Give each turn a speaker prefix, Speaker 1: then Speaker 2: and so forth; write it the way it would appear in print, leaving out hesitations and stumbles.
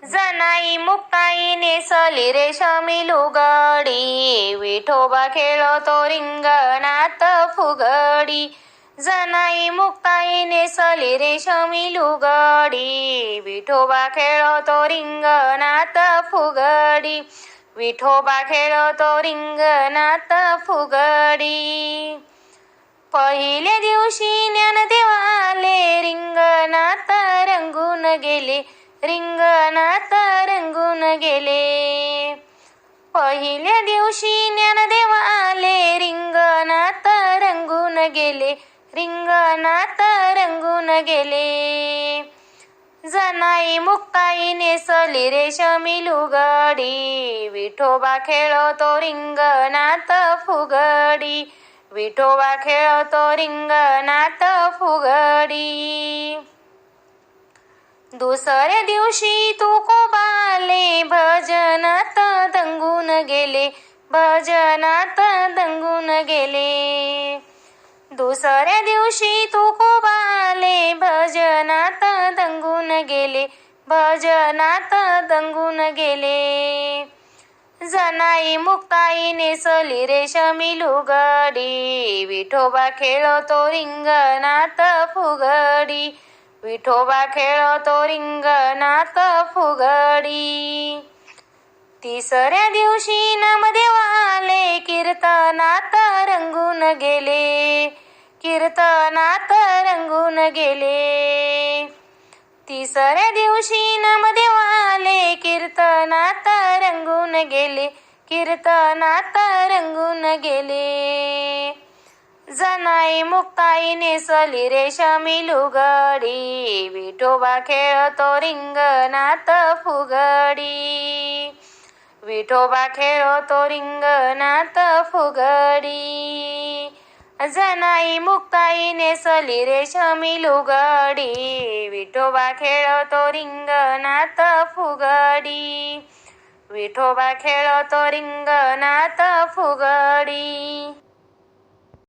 Speaker 1: जनाई मुक्ताई नेसली रेशमी लुगडी, विठोबा खेळतो रिंगणात फुगडी. जनाई मुक्ताई नेसली रेशमी लुगडी, विठोबा खेळतो रिंगणात फुगडी. विठोबा खेळतो रिंगणात फुगडी. पहिल्या दिवशी ज्ञानदेव आले, रिंगणात रंगून गेले, रिंगणात रंगून गेले. पहिल्या दिवशी ज्ञानदेव आले, रिंगणात रंगून गेले, रिंगणात रंगून गेले. जनाई मुक्ताई नेसली रेशमी लुगडी, विठोबा खेळतो रिंगणात फुगडी. विठोबा खेळतो रिंगणात फुगडी. दुसऱ्या दिवशी तुकोबाले, भजनात दंगून गेले, भजनात दंगून गेले. दुसऱ्या दिवशी तुकोबाले, भजनात दंगून गेले, भजनात दंगून गेले. जनाई मुक्ताई नेसली रेशमी लुगडी, विठोबा खेळतो रिंगणात फुगडी. विठोबा खेळतो रिंगणात फुगडी. तिसऱ्या दिवशी नामदेव आले, कीर्तनात रंगून गेले, कीर्तनात रंगून गेले. तिसऱ्या दिवशी नामदेव आले, कीर्तनात रंगून गेले, कीर्तनात रंगून गेले. जनाई मुक्ताई नेसली रेशमी लुगडी, विठोबा खेळतो रिंगणात फुगडी. विठोबा खेळतो रिंगणात फुगडी. जनाई मुक्ताई नेसली रेशमी लुगडी, विठोबा खेळतो रिंगणात फुगडी. विठोबा खेळतो रिंगणात फुगडी.